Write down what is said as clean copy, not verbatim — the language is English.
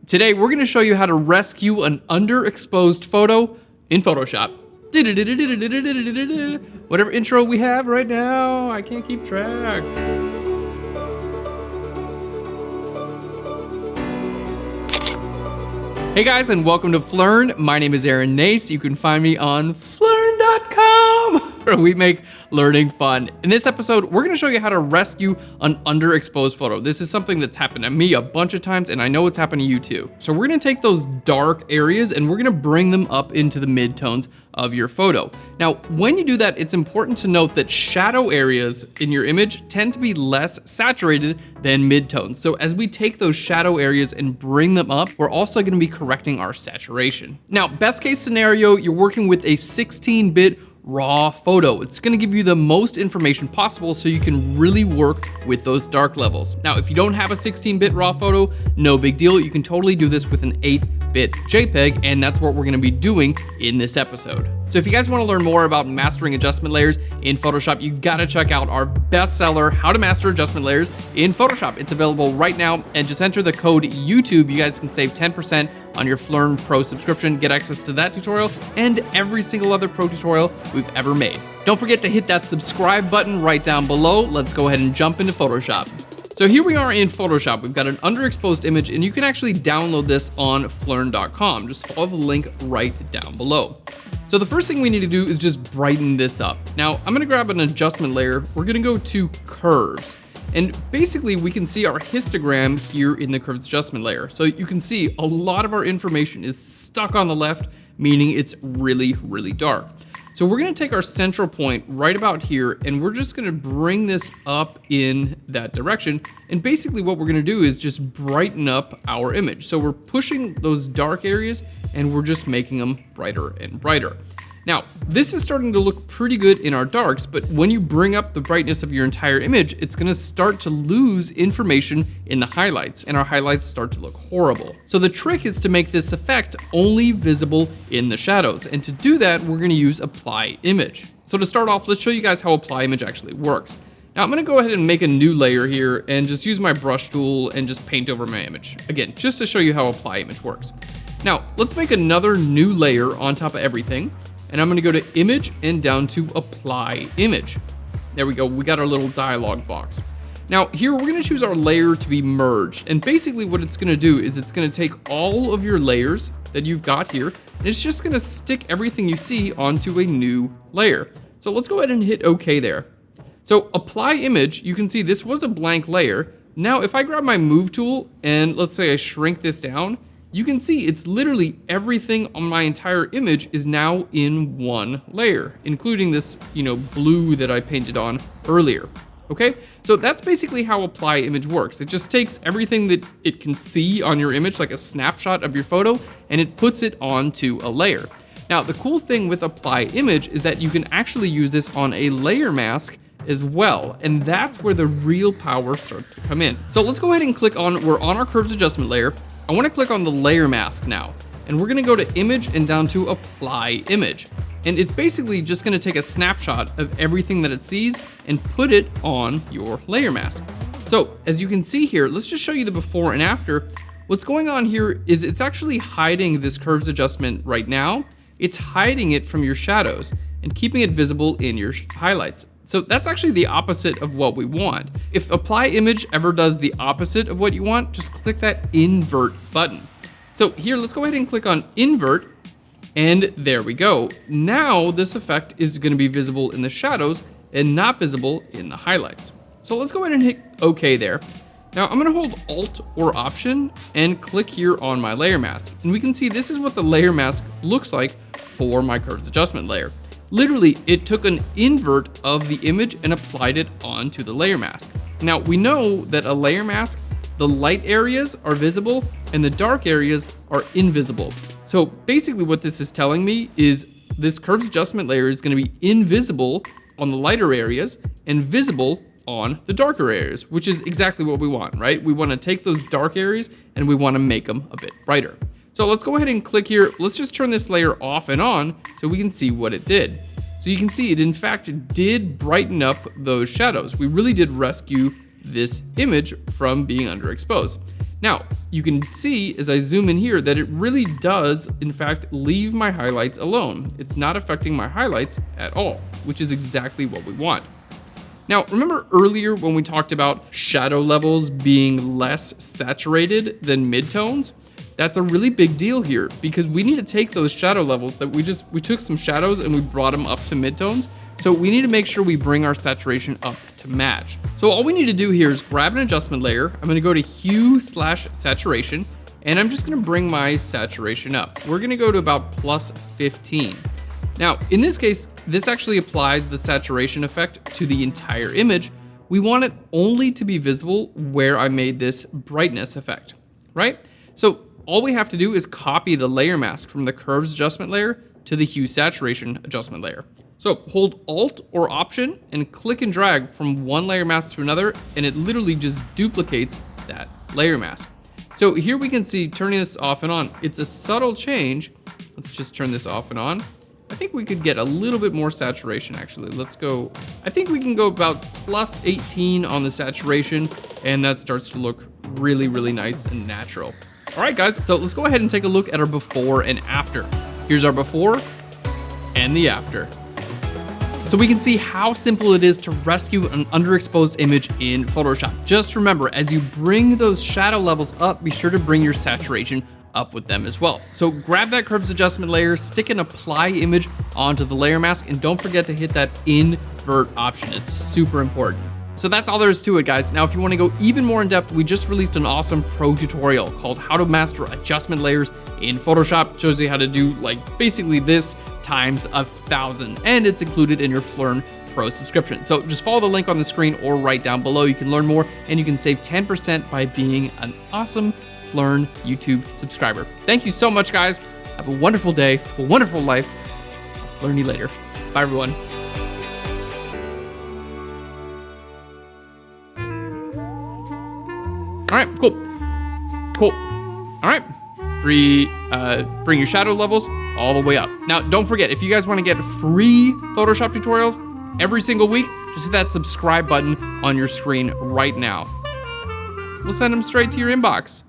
Today, we're gonna show you how to rescue an underexposed photo in Photoshop. Whatever intro we have right now, I can't keep track. Hey guys, and welcome to Phlearn. My name is Aaron Nace. You can find me on Phlearn.com, where we make learning fun. In this episode, we're gonna show you how to rescue an underexposed photo. This is something that's happened to me a bunch of times, and I know it's happened to you too. So we're gonna take those dark areas and we're gonna bring them up into the midtones of your photo. Now, when you do that, it's important to note that shadow areas in your image tend to be less saturated than midtones. So as we take those shadow areas and bring them up, we're also gonna be correcting our saturation. Now, best case scenario, you're working with a 16-bit raw photo. It's gonna give you the most information possible so you can really work with those dark levels. Now, if you don't have a 16-bit raw photo, no big deal. You can totally do this with an 8-bit JPEG, and that's what we're gonna be doing in this episode. So if you guys wanna learn more about mastering adjustment layers in Photoshop, you gotta check out our bestseller, How to Master Adjustment Layers in Photoshop. It's available right now, and just enter the code YouTube. You guys can save 10% on your Phlearn Pro subscription, get access to that tutorial and every single other pro tutorial we've ever made. Don't forget to hit that subscribe button right down below. Let's go ahead and jump into Photoshop. So here we are in Photoshop. We've got an underexposed image, and you can actually download this on Phlearn.com. Just follow the link right down below. So the first thing we need to do is just brighten this up. Now, I'm gonna grab an adjustment layer. We're gonna go to curves. And basically we can see our histogram here in the curves adjustment layer. So you can see a lot of our information is stuck on the left, meaning it's really, really dark. So we're gonna take our central point right about here, and we're just gonna bring this up in that direction. And basically what we're gonna do is just brighten up our image. So we're pushing those dark areas and we're just making them brighter and brighter. Now, this is starting to look pretty good in our darks, but when you bring up the brightness of your entire image, it's gonna start to lose information in the highlights, and our highlights start to look horrible. So the trick is to make this effect only visible in the shadows, and to do that, we're gonna use Apply Image. So to start off, let's show you guys how Apply Image actually works. Now I'm gonna go ahead and make a new layer here and just use my brush tool and just paint over my image. Again, just to show you how Apply Image works. Now, let's make another new layer on top of everything. And I'm gonna go to Image and down to Apply Image. There we go, we got our little dialog box. Now here we're gonna choose our layer to be merged. And basically what it's gonna do is it's gonna take all of your layers that you've got here, and it's just gonna stick everything you see onto a new layer. So let's go ahead and hit OK there. So Apply Image, you can see this was a blank layer. Now if I grab my Move tool and let's say I shrink this down, you can see it's literally everything on my entire image is now in one layer, including this, blue that I painted on earlier. Okay, so that's basically how Apply Image works. It just takes everything that it can see on your image, like a snapshot of your photo, and it puts it onto a layer. Now, the cool thing with Apply Image is that you can actually use this on a layer mask as well, and that's where the real power starts to come in. So let's go ahead and we're on our curves adjustment layer. I want to click on the layer mask now, and we're going to go to Image and down to Apply Image. And it's basically just going to take a snapshot of everything that it sees and put it on your layer mask. So as you can see here, let's just show you the before and after. What's going on here is it's actually hiding this curves adjustment right now. It's hiding it from your shadows and keeping it visible in your highlights. So that's actually the opposite of what we want. If Apply Image ever does the opposite of what you want, just click that Invert button. So here, let's go ahead and click on Invert, and there we go. Now this effect is gonna be visible in the shadows and not visible in the highlights. So let's go ahead and hit OK there. Now I'm gonna hold Alt or Option and click here on my layer mask. And we can see this is what the layer mask looks like for my curves adjustment layer. Literally, it took an invert of the image and applied it onto the layer mask. Now, we know that a layer mask, the light areas are visible and the dark areas are invisible. So basically what this is telling me is this curves adjustment layer is gonna be invisible on the lighter areas and visible on the darker areas, which is exactly what we want, right? We wanna take those dark areas and we wanna make them a bit brighter. So let's go ahead and click here. Let's just turn this layer off and on so we can see what it did. So you can see it in fact did brighten up those shadows. We really did rescue this image from being underexposed. Now, you can see as I zoom in here that it really does, in fact, leave my highlights alone. It's not affecting my highlights at all, which is exactly what we want. Now, remember earlier when we talked about shadow levels being less saturated than midtones? That's a really big deal here because we need to take those shadow levels that we took some shadows and we brought them up to midtones. So we need to make sure we bring our saturation up to match. So all we need to do here is grab an adjustment layer. I'm gonna go to hue/saturation, and I'm just gonna bring my saturation up. We're gonna go to about +15. Now, in this case, this actually applies the saturation effect to the entire image. We want it only to be visible where I made this brightness effect, right? So all we have to do is copy the layer mask from the curves adjustment layer to the hue saturation adjustment layer. So hold Alt or Option and click and drag from one layer mask to another, and it literally just duplicates that layer mask. So here we can see turning this off and on. It's a subtle change. Let's just turn this off and on. I think we could get a little bit more saturation actually. Let's go, I think we can go about +18 on the saturation, and that starts to look really, really nice and natural. All right guys, so let's go ahead and take a look at our before and after. Here's our before and the after. So we can see how simple it is to rescue an underexposed image in Photoshop. Just remember, as you bring those shadow levels up, be sure to bring your saturation up with them as well. So grab that curves adjustment layer, stick an apply image onto the layer mask, and don't forget to hit that invert option. It's super important. So that's all there is to it, guys. Now, if you want to go even more in depth, we just released an awesome pro tutorial called How to Master Adjustment Layers in Photoshop. It shows you how to do like basically this times 1,000, and it's included in your Phlearn Pro subscription. So just follow the link on the screen or right down below. You can learn more, and you can save 10% by being an awesome Phlearn YouTube subscriber. Thank you so much, guys. Have a wonderful day, a wonderful life. I'll Phlearn you later. Bye, everyone. All right, cool. All right, bring your shadow levels all the way up. Now, don't forget, if you guys want to get free Photoshop tutorials every single week, just hit that subscribe button on your screen right now. We'll send them straight to your inbox.